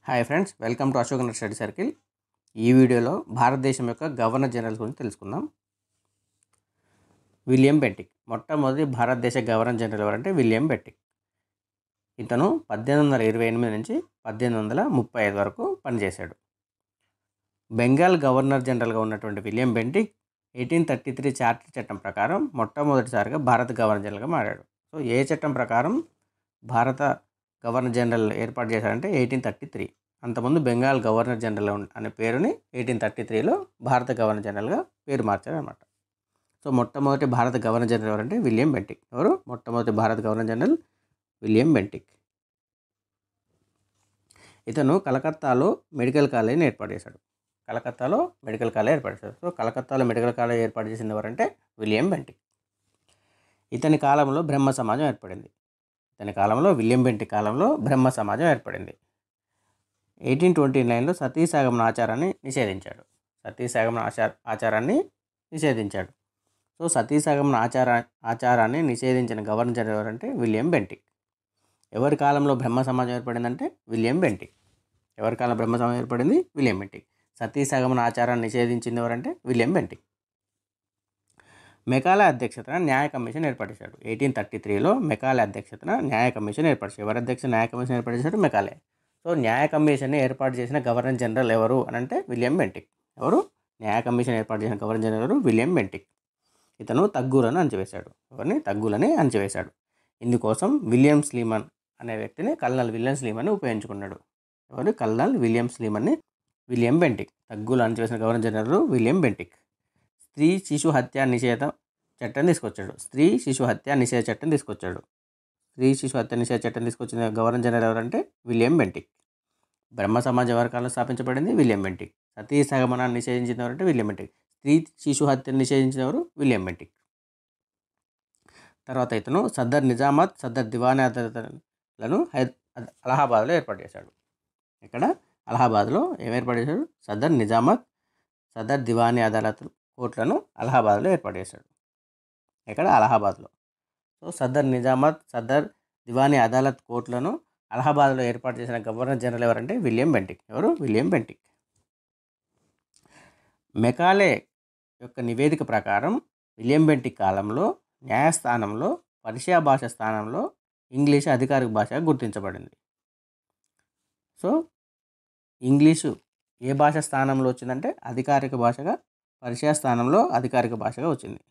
Hi friends, welcome to Ashok Nagar study circle. ఈ వీడియోలో భారతదేశం యొక్క గవర్నర్ జనరల్ గురించి తెలుసుకుందాం. విలియం బెంటిక్ మొట్టమొదటి భారతదేశ గవర్నర్ జనరల్ ఎవరంటే విలియం బెంటిక్. ఇతను 1828 నుంచి 1835 వరకు పనిచేశాడు. బెంగాల్ గవర్నర్ జనరల్గా ఉన్నటువంటి విలియం బెంటిక్ 1833 చార్టర్ చట్టం ప్రకారం మొట్టమొదటిసారిగా భారత గవర్నర్ జనరల్గా మారాడు. సో ఏ చట్టం ప్రకారం భారత గవర్నర్ జనరల్ ఏర్పాటు చేశారంటే 1833. అంతకుముందు బెంగాల్ గవర్నర్ జనరల్ అనే పేరుని 1833లో భారత గవర్నర్ జనరల్గా పేరు మార్చారనమాట. సో మొట్టమొదటి భారత గవర్నర్ జనరల్ ఎవరంటే విలియం బెంటిక్. ఎవరు మొట్టమొదటి భారత గవర్నర్ జనరల్? William Bentinck. ఇతను కలకత్తాలో మెడికల్ కాలేజీని ఏర్పాటు చేశాడు. సో కలకత్తాలో మెడికల్ కాలేజ్ ఏర్పాటు చేసింది ఎవరంటే విలియం బెంటిక్. ఇతని కాలంలో బ్రహ్మ సమాజం ఏర్పడింది. విలియం బెంటిక్ కాలంలో బ్రహ్మ సమాజం ఏర్పడింది. 1829లో సతీసహగమన ఆచారాన్ని నిషేధించాడు. సో సతీసహగమన ఆచారాన్ని నిషేధించిన గవర్నర్ జనరల్ ఎవరంటే విలియం బెంటిక్. ఎవరి కాలంలో బ్రహ్మ సమాజం ఏర్పడిందంటే విలియం బెంటిక్. ఎవరి కాలంలో బ్రహ్మ సమాజం ఏర్పడింది? William Bentinck. సతీసహగమన ఆచారాన్ని నిషేధించింది ఎవరంటే విలియం బెంటిక్. మెకాలే అధ్యక్షతన న్యాయ కమిషన్ ఏర్పాటు చేశాడు. 1833లో మెకాలే అధ్యక్షతన న్యాయ కమిషన్ ఏర్పాటు చేశాడు. ఎవరి అధ్యక్ష న్యాయ కమిషన్ ఏర్పాటు చేశాడు? మెకాలే. సో న్యాయ కమిషన్ ఏర్పాటు చేసిన గవర్నర్ జనరల్ ఎవరు అని అంటే విలియం బెంటిక్. ఎవరు? న్యాయ కమిషన్ ఏర్పాటు చేసిన గవర్నర్ జనరల్ ఎవరు? William Bentinck. ఇతను తగ్గులను అణచివేశాడు. ఇందుకోసం విలియం స్లీమన్ అనే వ్యక్తిని, కల్నల్ విలియం స్లీమన్ని ఉపయోగించుకున్నాడు. ఎవరు? కల్నల్ విలియం స్లీమన్ని విలియం బెంటిక్. తగ్గులు అణచివేసిన గవర్నర్ జనరల్ విలియం బెంటిక్. స్త్రీ శిశు హత్య నిషేధ చట్టం తీసుకొచ్చాడు. స్త్రీ శిశు హత్య నిషేధ చట్టం తీసుకొచ్చిన గవర్నర్ జనరల్ ఎవరంటే విలియం బెంటిక్. బ్రహ్మ సమాజం ఎవరి కాలంలో స్థాపించబడింది? William Bentinck. సతీ సహగమనాన్ని నిషేధించిన ఎవరంటే విలియం బెంటిక్. స్త్రీ శిశు హత్యను నిషేధించిన ఎవరు? William Bentinck. తర్వాత ఇతను సదర్ నిజామాత్, సదర్ దివానీ అదాలత్లను అలహాబాద్లో ఏర్పాటు చేశాడు. ఇక్కడ అలహాబాద్లో ఏం ఏర్పాటు చేశాడు? సదర్ నిజామాత్, సదర్ దివానీ అదాలత్ కోర్టులను అలహాబాద్లో ఏర్పాటు చేశాడు. ఇక్కడ అలహాబాద్లో. సో సదర్ నిజామాత్, సదర్ దివానీ అదాలత్ కోర్టులను అలహాబాద్లో ఏర్పాటు చేసిన గవర్నర్ జనరల్ ఎవరంటే విలియం బెంటిక్. ఎవరు? William Bentinck. మెకాలే యొక్క నివేదిక ప్రకారం విలియం బెంటిక్ కాలంలో న్యాయస్థానంలో పర్షియా భాష స్థానంలో ఇంగ్లీష్ అధికారిక భాషగా గుర్తించబడింది. సో ఇంగ్లీషు ఏ భాష స్థానంలో వచ్చిందంటే అధికారిక భాషగా, పర్షియా స్థానంలో అధికారిక భాషగా వచ్చింది.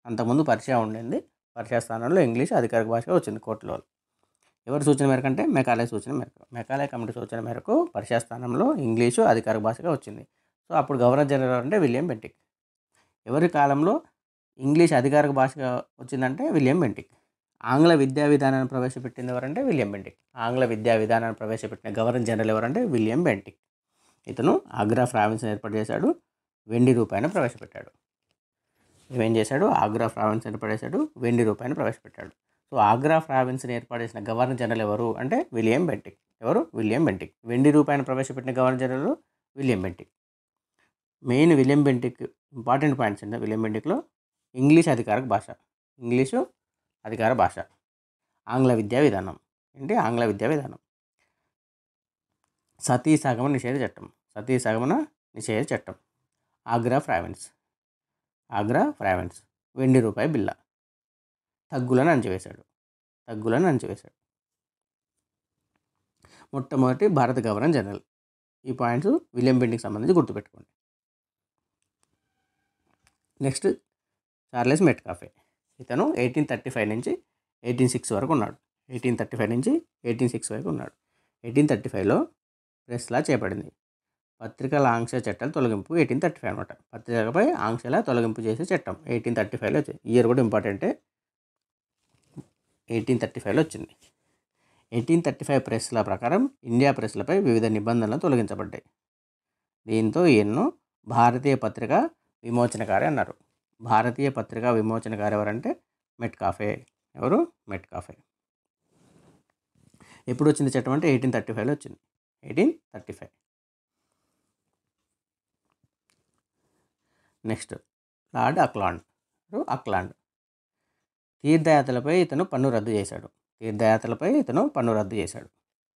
అంతకుముందు పర్షియా ఉండింది, పర్షియా స్థానంలో ఇంగ్లీష్ అధికారిక భాషగా వచ్చింది కోర్టులో. ఎవరి సూచన మేరకు అంటే మెకాలే కమిటీ సూచన మేరకు పర్షియా స్థానంలో ఇంగ్లీషు అధికారిక భాషగా వచ్చింది. సో అప్పుడు గవర్నర్ జనరల్ అంటే విలియం బెంటిక్. ఎవరి కాలంలో ఇంగ్లీష్ అధికారిక భాషగా వచ్చిందంటే విలియం బెంటిక్. ఆంగ్ల విద్యా విధానాన్ని ప్రవేశపెట్టింది ఎవరంటే విలియం బెంటిక్. ఆంగ్ల విద్యా విధానాన్ని ప్రవేశపెట్టిన గవర్నర్ జనరల్ ఎవరంటే విలియం బెంటిక్. ఇతను ఆగ్రా ప్రావిన్స్ని ఏర్పాటు చేశాడు. వెండి రూపాయిని ప్రవేశపెట్టాడు. ఏం చేశాడు? ఆగ్రా ప్రావిన్స్ ఏర్పాటు చేశాడు, వెండి రూపాయిని ప్రవేశపెట్టాడు. సో ఆగ్రా ప్రావిన్స్ని ఏర్పాటు చేసిన గవర్నర్ జనరల్ ఎవరు అంటే విలియం బెంటిక్. ఎవరు? William Bentinck. వెండి రూపాయిని ప్రవేశపెట్టిన governor general William Bentinck. Main William Bentinck important points అంటే విలియం బెంటిక్లో ఇంగ్లీష్ అధికారిక భాష, ఆంగ్ల విద్యా విధానం. సతీ సహగమన నిషేధ చట్టం, ఆగ్రా ప్రావిన్స్, వెండి రూపాయి బిల్ల, తగ్గులను అణచివేశాడు. మొట్టమొదటి భారత గవర్నర్ జనరల్. ఈ పాయింట్స్ విలియం బెంటిక్ సంబంధించి గుర్తుపెట్టుకోండి. Next Charles Metcalfe. ఇతను 1835 నుంచి 1806 వరకు ఉన్నాడు. 1835లో ప్రెస్ లా చేపడింది. పత్రికల ఆంక్ష చట్టాలు తొలగింపు 1835 అనమాట. పత్రికలపై ఆంక్షల తొలగింపు చేసే చట్టం 1835లో వచ్చింది. ఇయర్ కూడా ఇంపార్టెంటే, 1835లో వచ్చింది. 1835 ప్రెస్ లా ప్రకారం ఇండియా ప్రెస్లపై వివిధ నిబంధనలు తొలగించబడ్డాయి. దీంతో ఈయన్ను భారతీయ పత్రికా విమోచనకారి అన్నారు. భారతీయ పత్రికా విమోచనకారి ఎవరంటే మెట్కాఫే. ఎవరు? మెట్కాఫే. ఎప్పుడు వచ్చింది చట్టం అంటే 1835లో వచ్చింది. 1835. Next lord Auckland. తీర్థయాత్రలపై ఇతను పన్ను రద్దు చేశాడు.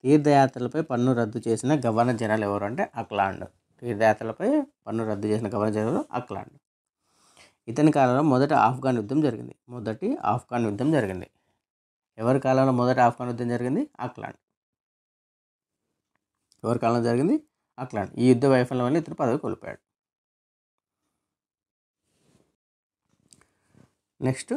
తీర్థయాత్రలపై పన్ను రద్దు చేసిన గవర్నర్ జనరల్ ఎవరు అంటే అక్లాండ్. తీర్థయాత్రలపై పన్ను రద్దు చేసిన గవర్నర్ జనరల్ అక్లాండ్. ఇతని కాలంలో మొదటి ఆఫ్ఘన్ యుద్ధం జరిగింది. ఎవరి కాలంలో మొదటి ఆఫ్ఘన్ యుద్ధం జరిగింది? అక్లాండ్. ఎవరి కాలంలో జరిగింది? అక్లాండ్. ఈ యుద్ధ వైఫల్యం వల్ల ఇతను పదవి కోల్పోయాడు. Next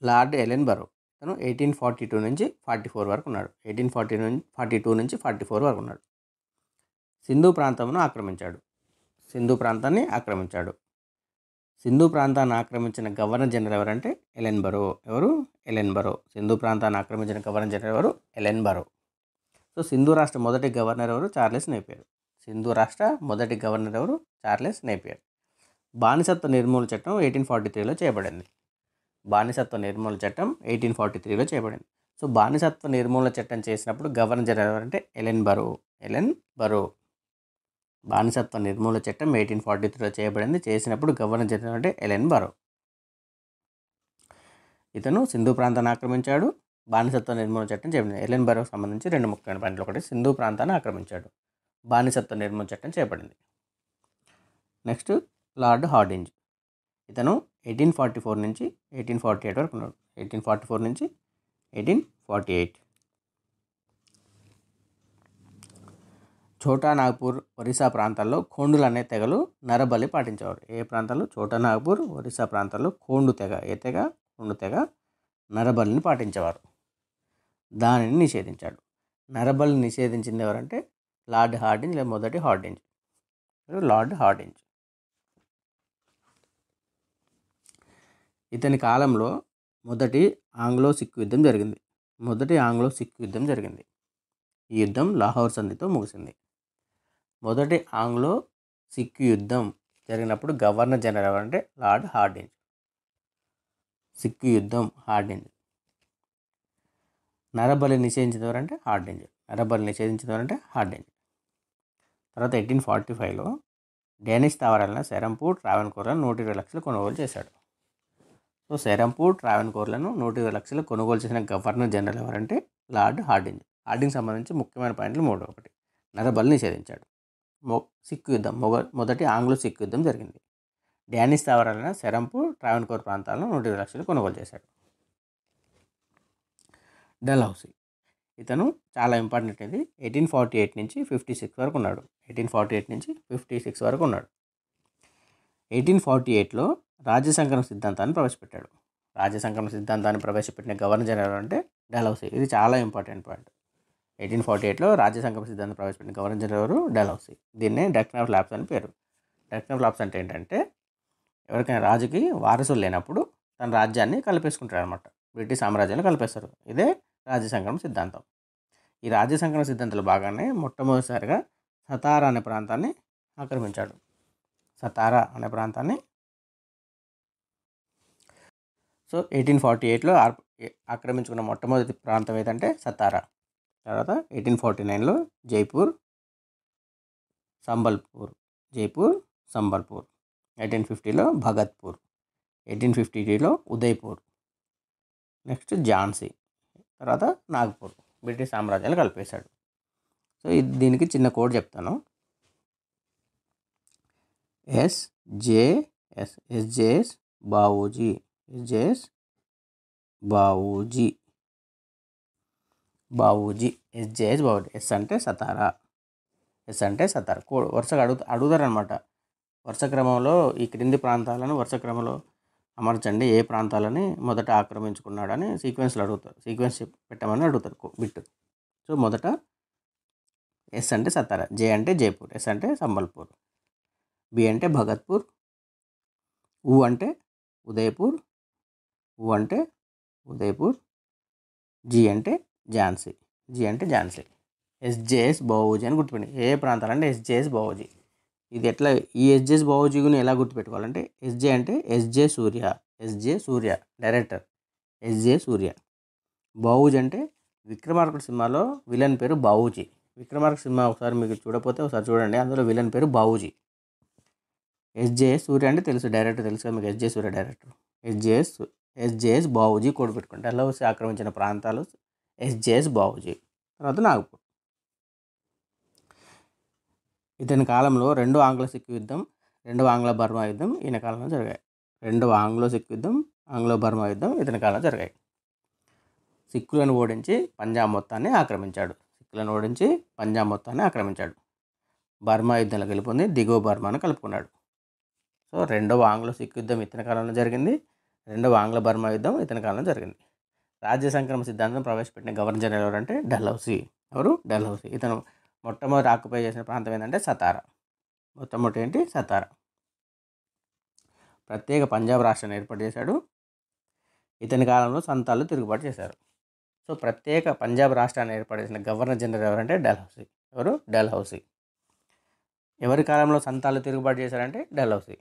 lord Ellenborough. ఇతను 1842 నుంచి 44 వరకు ఉన్నాడు. 1842 నుంచి 44 వరకు ఉన్నాడు. సింధు ప్రాంతాన్ని ఆక్రమించాడు. సింధు ప్రాంతాన్ని ఆక్రమించిన గవర్నర్ జనరల్ ఎవరంటే ఎలెన్బరో. సింధు ప్రాంతాన్ని ఆక్రమించిన గవర్నర్ జనరల్ ఎవరు? ఎలెన్బరో. సో సింధు రాష్ట్ర మొదటి గవర్నర్ ఎవరు? Charles Napier. బానిసత్వ నిర్మూలన చట్టం 1843లో చేయబడింది. సో బానిసత్వ నిర్మూలన చట్టం చేసినప్పుడు గవర్నర్ జనరల్ ఎవరంటే ఎలెన్బరో. బానిసత్వ నిర్మూలన చట్టం 1843లో చేయబడింది. చేసినప్పుడు గవర్నర్ జనరల్ అంటే ఎలెన్బరో. ఇతను సింధు ప్రాంతాన్ని ఆక్రమించాడు, బానిసత్వ నిర్మూలన చట్టం చేయబడింది. ఎలెన్బరోకి సంబంధించి 2 ముఖ్యమైన పాయింట్లు. ఒకటి, సింధు ప్రాంతాన్ని ఆక్రమించాడు, బానిసత్వ నిర్మూలన చట్టం చేయబడింది. Next lord Hardinge. ఇతను 1844 నుంచి 1848 వరకు ఉన్నాడు. 1844 నుంచి 1848. ఛోటా నాగ్పూర్, ఒరిస్సా ప్రాంతాల్లో ఖోండులు అనే తెగలు నరబలి పాటించేవారు. ఏ ప్రాంతాల్లో? ఛోటా నాగ్పూర్, ఒరిస్సా ప్రాంతాల్లో ఖోండు తెగ నరబలిని పాటించేవారు. దానిని నిషేధించాడు. నరబలిని నిషేధించింది ఎవరంటే లార్డ్ హార్డింజ్ లేదా మొదటి హార్డింజ్. ఇతని కాలంలో మొదటి ఆంగ్లో సిక్కు యుద్ధం జరిగింది. ఈ యుద్ధం లాహోర్ సంధితో ముగిసింది. మొదటి ఆంగ్లో సిక్కు యుద్ధం జరిగినప్పుడు గవర్నర్ జనరల్ ఎవరంటే లార్డ్ హార్డింజ్. సిక్కు యుద్ధం హార్డింజ్. నరబలి నిషేధించినవారంటే హార్డింజ్. తర్వాత 1845లో డేనిష్ స్థావరాలైన సెరంపూర్, ట్రావెన్కోర్లను 120 లక్షలు కొనుగోలు చేశాడు. సో సెరంపూర్, ట్రావెన్కోర్లను 120 లక్షలు కొనుగోలు చేసిన గవర్నర్ జనరల్ ఎవరంటే లార్డ్ హార్డింజ్. సంబంధించి ముఖ్యమైన పాయింట్లు 3. ఒకటి, నరబలి నిషేధించాడు. సిక్కు యుద్ధం, మొదటి ఆంగ్లో సిక్కు యుద్ధం జరిగింది. డానిష్ స్థావరాలైన సెరంపూర్, ట్రావెన్కోర్ ప్రాంతాలను 120 లక్షలు కొనుగోలు చేశాడు. డల్హౌసీ. ఇతను చాలా ఇంపార్టెంట్. ఇది 1848 నుంచి 56 వరకు ఉన్నాడు. 1848లో రాజ్యసంకలన సిద్ధాంతాన్ని ప్రవేశపెట్టాడు. ప్రవేశపెట్టిన గవర్నర్ జనరల్ అంటే డల్హౌసీ. ఇది చాలా ఇంపార్టెంట్ పాయింట్. 1848లో రాజ్యసంకలన సిద్ధాంతం ప్రవేశపెట్టిన గవర్నర్ జనరల్ ఎవరు? డల్హౌసీ. దీన్నే డక్టన్ ఆఫ్ లాప్స్ అని పేరు. డక్టన్ ఆఫ్ లాప్స్ అంటే ఏంటంటే ఎవరికైనా రాజుకి వారసులు లేనప్పుడు తన రాజ్యాన్ని కలిపేసుకుంటారు అనమాట. బ్రిటిష్ సామ్రాజ్యాన్ని కలిపేస్తారు. ఇదే రాజ్యసంకలన సిద్ధాంతం. ఈ రాజ్యసంకలన సిద్ధాంతంలో భాగానే మొట్టమొదటిసారిగా సతారా అనే ప్రాంతాన్ని ఆక్రమించాడు. సో 1848లో ఆక్రమించుకున్న మొట్టమొదటి ప్రాంతం ఏదంటే సతారా. తర్వాత 1849లో జైపూర్, సంబల్పూర్. 1850లో భగత్పూర్. 1853లో ఉదయ్పూర్. నెక్స్ట్ ఝాన్సీ. తర్వాత నాగ్పూర్. బ్రిటిష్ సామ్రాజ్యాలు కలిపేశాడు. సో దీనికి చిన్న కోడ్ చెప్తాను. ఎస్జేఎస్ బావూజీ. ఎస్ అంటే సతారా. కోడ్ వరుసగా అడుగుతారనమాట. వరుస క్రమంలో ఈ క్రింది ప్రాంతాలను వరుస క్రమంలో అమర్చండి, ఏ ప్రాంతాలని మొదట ఆక్రమించుకున్నాడని సీక్వెన్స్లో అడుగుతారు. సీక్వెన్స్ పెట్టమని అడుగుతారు బిట్. సో మొదట ఎస్ అంటే సతారా, జే అంటే జైపూర్, ఎస్ అంటే సంబల్పూర్, బి అంటే భగత్పూర్, ఊ అంటే ఉదయ్పూర్, జీ అంటే ఝాన్సీ. ఎస్జేఎస్ బావూజీ అని గుర్తుపెట్టి. ఏ ప్రాంతాలంటే ఎస్జేఎస్ బావూజీ. ఇది ఎట్లా, ఈ ఎస్జేఎస్ బావూజీని ఎలా గుర్తుపెట్టుకోవాలంటే ఎస్జే అంటే ఎస్జే సూర్య డైరెక్టర్ ఎస్జే సూర్య. బావూజీ అంటే విక్రమార్కుడు సినిమాలో విలన్ పేరు బావూజీ. విక్రమార్కుడు సినిమా ఒకసారి మీకు చూడకపోతే ఒకసారి చూడండి, అందులో విలన్ పేరు బావూజీ. ఎస్జేఎస్ సూర్య అంటే తెలుసు, డైరెక్టర్ తెలుసు కదా మీకు, ఎస్జే సూర్య డైరెక్టర్. ఎస్జేఎస్ బావూజీ కోడ్ పెట్టుకోండి. డల్హౌసీ ఆక్రమించిన ప్రాంతాలు ఎస్జేఎస్ బావూజీ. తర్వాత నాగ్పూర్. ఇతని కాలంలో రెండో ఆంగ్ల సిక్కు యుద్ధం, రెండవ ఆంగ్ల బర్మా యుద్ధం ఈయన కాలంలో జరిగాయి. రెండవ ఆంగ్లో సిక్కు యుద్ధం, ఆంగ్లో బర్మా యుద్ధం ఇతని కాలంలో జరిగాయి. సిక్కులను ఓడించి పంజాబ్ మొత్తాన్ని ఆక్రమించాడు. బర్మా యుద్ధంలో గెలుపొంది దిగువ బర్మాను కలుపుకున్నాడు. సో రెండవ ఆంగ్లో సిక్కు యుద్ధం ఇతని కాలంలో జరిగింది. రెండవ ఆంగ్ల బర్మా యుద్ధం ఇతని కాలంలో జరిగింది. రాజ్య సంక్రమణ సిద్ధాంతం ప్రవేశపెట్టిన గవర్నర్ జనరల్ ఎవరంటే డల్హౌసీ. ఇతను మొట్టమొదటి ఆక్యుపై చేసిన ప్రాంతం ఏంటంటే సతారా. సతారా. ప్రత్యేక పంజాబ్ రాష్ట్రాన్ని ఏర్పాటు చేశాడు. ఇతని కాలంలో సంతాలు తిరుగుబాటు చేశారు. సో ప్రత్యేక పంజాబ్ రాష్ట్రాన్ని ఏర్పాటు చేసిన గవర్నర్ జనరల్ ఎవరంటే డల్హౌసీ. ఎవరి కాలంలో సంతాలు తిరుగుబాటు చేశారంటే డల్హౌసీ.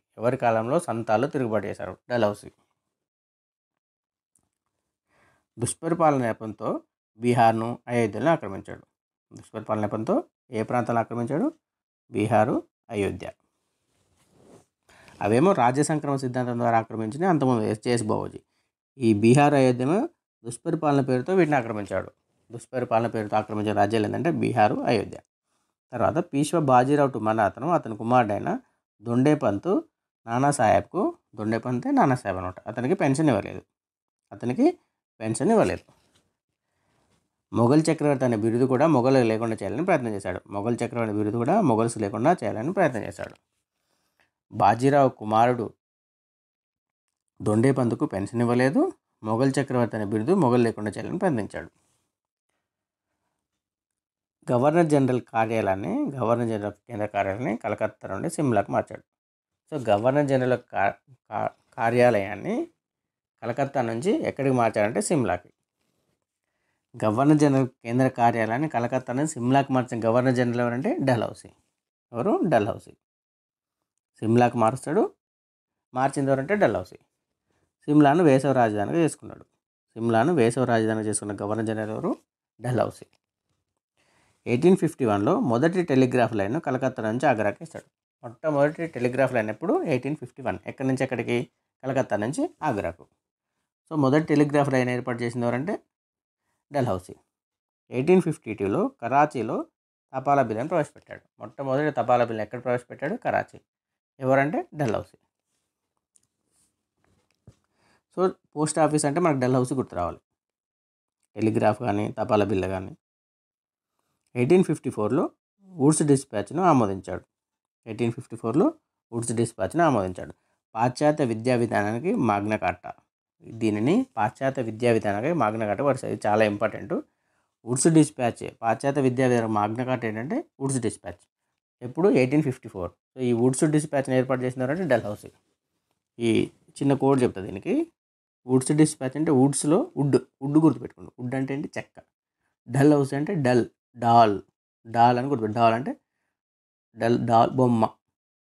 దుష్పరిపాలన నెపంతో బీహార్ను, అయోధ్యను ఆక్రమించాడు. ఏ ప్రాంతాలను ఆక్రమించాడు? బీహారు, అయోధ్య. అవేమో రాజ్య సంక్రమణ సిద్ధాంతం ద్వారా ఆక్రమించిన అంతకుముందు ఎస్జేఎస్ బావూజీ. ఈ బీహార్, అయోధ్యను దుష్పరిపాలన పేరుతో వీటిని ఆక్రమించాడు. దుష్పరిపాలన పేరుతో ఆక్రమించిన రాజ్యాలు ఏంటంటే బీహారు, అయోధ్య. తర్వాత పీష్వా బాజీరావు టుమానా అతని కుమారుడైన దొండేపంత్ నానాసాహెబ్కు, దొండేపంతే నానాసాహెబ్ అనమాట, అతనికి పెన్షన్ ఇవ్వలేదు. మొఘల్ చక్రవర్తి అనే బిరుదు కూడా మొఘలు లేకుండా చేయాలని ప్రయత్నం చేశాడు. బాజీరావు కుమారుడు దొండేపంత్కు పెన్షన్ ఇవ్వలేదు. మొఘల్ చక్రవర్తి అనే బిరుదు మొఘలు లేకుండా చేయాలని ప్రయత్నించాడు. గవర్నర్ జనరల్ కేంద్ర కార్యాలయాన్ని కలకత్తా నుండి సిమ్లాకు మార్చాడు. సో గవర్నర్ జనరల్ కార్యాలయాన్ని కలకత్తా నుంచి ఎక్కడికి మార్చాడంటే సిమ్లాకి. గవర్నర్ జనరల్ కేంద్ర కార్యాలయాన్ని కలకత్తా నుంచి సిమ్లాకి మార్చిన గవర్నర్ జనరల్ ఎవరంటే డల్హౌసీ. సిమ్లాకి మార్చింది ఎవరంటే డల్హౌసీ. సిమ్లాను వేసవ రాజధానిగా చేసుకున్న గవర్నర్ జనరల్ ఎవరు? డల్హౌసీ. 1851లో మొదటి టెలిగ్రాఫ్ లైన్ కలకత్తా నుంచి ఆగ్రాకి ఇస్తాడు. మొట్టమొదటి టెలిగ్రాఫ్ లైన్ ఎప్పుడు? 1851. ఎక్కడి నుంచి ఎక్కడికి? కలకత్తా నుంచి ఆగ్రాకు. సో మొదటి టెలిగ్రాఫ్ లైన్ ఏర్పాటు చేసింది ఎవరంటే డల్హౌసీ. 1852లో కరాచీలో తపాలా బిల్లును ప్రవేశపెట్టాడు. మొట్టమొదటి తపాలా బిల్లు ఎక్కడ ప్రవేశపెట్టాడు? కరాచీ. ఎవరంటే డల్హౌసీ. సో పోస్ట్ ఆఫీస్ అంటే మనకు డల్హౌసీ గుర్తు రావాలి. టెలిగ్రాఫ్ కానీ తపాలా బిల్లు కానీ. 1854లో వుడ్స్ డిస్పాచ్ను ఆమోదించాడు. పాశ్చాత్య విద్యా విధానానికి మాగ్నా కార్టా. దీనిని పాశ్చాత్య విద్యా విధానానికి మాగ్నా కార్టా వరుస. ఇది చాలా ఇంపార్టెంట్. వుడ్స్ డిస్పాచ్ పాశ్చాత్య విద్యా విధానం మాగ్నా కార్టా ఏంటంటే వుడ్స్ డిస్పాచ్. ఎప్పుడు? 1854. సో ఈ వుడ్స్ డిస్పాచ్ని ఏర్పాటు చేసినారంటే డల్హౌసీ. ఈ చిన్న కోడ్ చెప్తా దీనికి. వుడ్స్ డిస్పాచ్ అంటే వుడ్స్లో వుడ్ గుర్తుపెట్టుకోండి. వుడ్ అంటే ఏంటి? చెక్క. డల్హౌసీ అంటే డాల్ అని గుర్తుపెట్టు. డాల్ అంటే డాల్ బొమ్మ.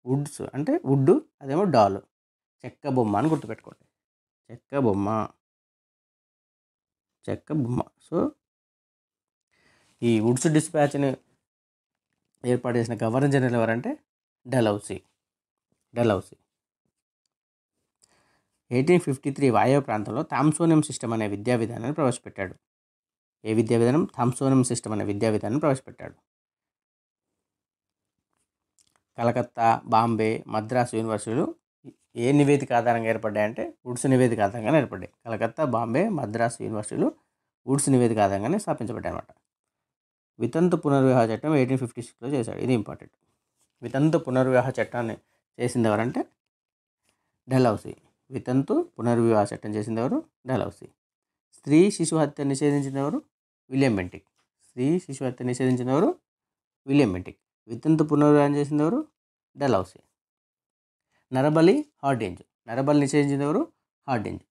వుడ్స్ అంటే వుడ్, అదేమో డాల్, చెక్క బొమ్మ అని గుర్తుపెట్టుకోండి. చెక్క బొమ్మ. సో ఈ వుడ్స్ డిస్పాచ్ని ఏర్పాటు చేసిన గవర్నర్ జనరల్ ఎవరంటే డల్హౌసీ. 1853 వాయవ్య ప్రాంతంలో థామ్సోనియం సిస్టమ్ అనే విద్యా విధానాన్ని ప్రవేశపెట్టాడు. ఏ విద్యా విధానం? థామ్సోనియం సిస్టమ్ అనే విద్యా విధానాన్ని ప్రవేశపెట్టాడు. కలకత్తా, బాంబే, మద్రాసు యూనివర్సిటీలు ఏ నివేదిక ఆధారంగా ఏర్పడ్డాయంటే వుడ్స్ నివేదిక ఆధారంగానే ఏర్పడ్డాయి. కలకత్తా, బాంబే, మద్రాసు యూనివర్సిటీలు వుడ్స్ నివేదిక ఆధారంగానే స్థాపించబడ్డాయి అన్నమాట. వితంతు పునర్వివాహ చట్టం 1856లో చేశాడు. ఇది ఇంపార్టెంట్. వితంతు పునర్వివాహ చట్టాన్ని చేసింది ఎవరంటే డల్హౌసీ. వితంతు పునర్వివాహ చట్టం చేసింది ఎవరు? డల్హౌసీ. స్త్రీ శిశు హత్య నిషేధించింది ఎవరు? William Bentinck. వితంతు పునర్వివాహం చేసింది ఎవరు? డల్హౌసీ. నరబలి నిషేధించింది ఎవరు? హార్డింజ్.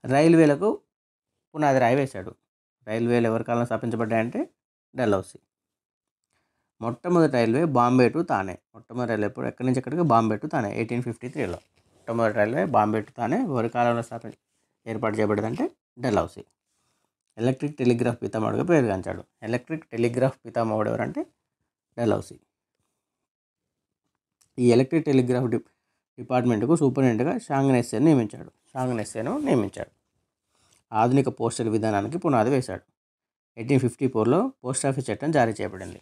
రైల్వేలకు పునాది రాయి వేశాడు. రైల్వేలు ఎవరి కాలంలో స్థాపించబడ్డాయంటే డల్హౌసీ. మొట్టమొదటి రైల్వే బాంబే టు తానే. ఎక్కడి నుంచి ఎక్కడికి? బాంబే టు తానే 1853లో. మొట్టమొదటి రైల్వే బాంబే టు తానే ఎవరి కాలంలో ఏర్పాటు చేయబడిందంటే డల్హౌసీ. ఎలక్ట్రిక్ టెలిగ్రాఫ్ పితామహుడిగా పేరుగాంచాడు. ఎవరంటే డల్హౌసీ. ఈ ఎలక్ట్రిక్ టెలిగ్రాఫ్ డిపార్ట్మెంట్కు సూపరింటెండెంట్గా షాంగ్నెస్సేను నియమించాడు. ఆధునిక పోస్టల్ విధానానికి పునాది వేశాడు. 1854లో పోస్ట్ ఆఫీస్ చట్టం జారీ చేయబడింది.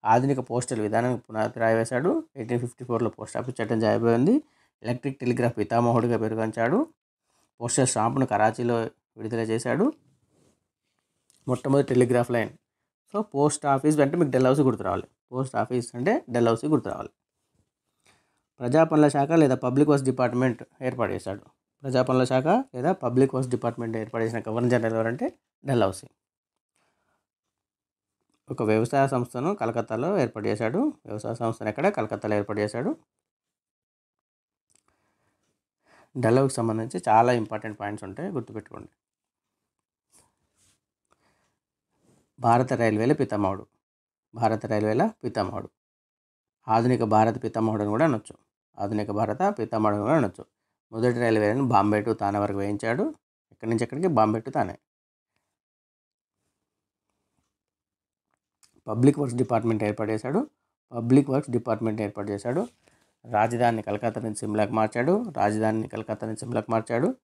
ఆధునిక పోస్టల్ విధానానికి పునాది రాయివేశాడు. 1854లో పోస్ట్ ఆఫీస్ చట్టం జారిపోయింది. ఎలక్ట్రిక్ టెలిగ్రాఫ్ పితామహుడిగా పేరుగాంచాడు. పోస్టల్ స్టాంపును కరాచీలో విడుదల చేశాడు. మొట్టమొదటి telegraph line. So post office అంటే మీకు డెల్హౌసీ గుర్తు రావాలి. పోస్ట్ ఆఫీస్ అంటే డెల్హౌసీ గుర్తు రావాలి. ప్రజాపనుల శాఖ లేదా పబ్లిక్ వర్క్స్ డిపార్ట్మెంట్ ఏర్పాటు చేశాడు. ప్రజాపనుల శాఖ లేదా పబ్లిక్ వర్క్స్ డిపార్ట్మెంట్ ఏర్పాటు చేసిన గవర్నర్ జనరల్ ఎవరంటే డెల్హౌసీ. ఒక వ్యవసాయ సంస్థను కలకత్తాలో ఏర్పాటు చేశాడు. వ్యవసాయ సంస్థను ఎక్కడ? కలకత్తాలో ఏర్పాటు చేశాడు. డెల్హౌసీకి సంబంధించి చాలా ఇంపార్టెంట్ పాయింట్స్ ఉంటాయి, గుర్తుపెట్టుకోండి. భారత రైల్వేల పితామహుడు. భారత రైల్వేల పితామహుడు. ఆధునిక భారత పితామహుడు అని కూడా అనొచ్చు. ఆధునిక భారత పితామహుడు అని కూడా అనొచ్చు. మొదటి రైల్వేలను బాంబే టు తానే వరకు వేయించాడు. ఎక్కడి నుంచి ఎక్కడికి? బాంబే టు తానే. పబ్లిక్ వర్క్స్ డిపార్ట్మెంట్ ఏర్పాటు చేశాడు. పబ్లిక్ వర్క్స్ డిపార్ట్మెంట్ ఏర్పాటు చేశాడు. రాజధానిని కలకత్తా నుంచి సిమ్లాకి మార్చాడు. రాజధానిని కలకత్తా నుంచి సిమ్లాకి మార్చాడు.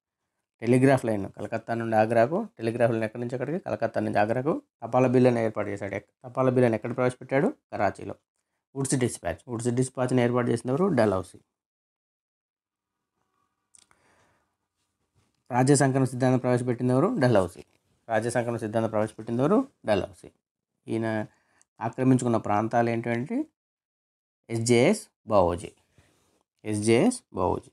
టెలిగ్రాఫ్ లైన్ కలకత్తా నుండి ఆగ్రాకు. టెలిగ్రాఫ్ లైన్ ఎక్కడి నుంచి ఎక్కడికి? కలకత్తా నుంచి ఆగ్రాకు. తపాలా బిల్లును ఏర్పాటు చేశాడు. తపాలా బిల్లును ఎక్కడ ప్రవేశపెట్టాడు? కరాచీలో. Wood's dispatch. వుడ్స్ డిస్పాచ్ని ఏర్పాటు చేసిన ఎవరు? డెల్హౌసీ. రాజ్య సంకలన సిద్ధాంతం ప్రవేశపెట్టింది ఎవరు? డెల్హౌసీ. రాజ్య సంకలన సిద్ధాంతం ప్రవేశపెట్టింది ఎవరు? డెల్హౌసీ. ఈయన ఆక్రమించుకున్న ప్రాంతాలు ఏంటంటే ఎస్జేఎస్ బావోజీ. ఎస్జేఎస్ బావోజీ.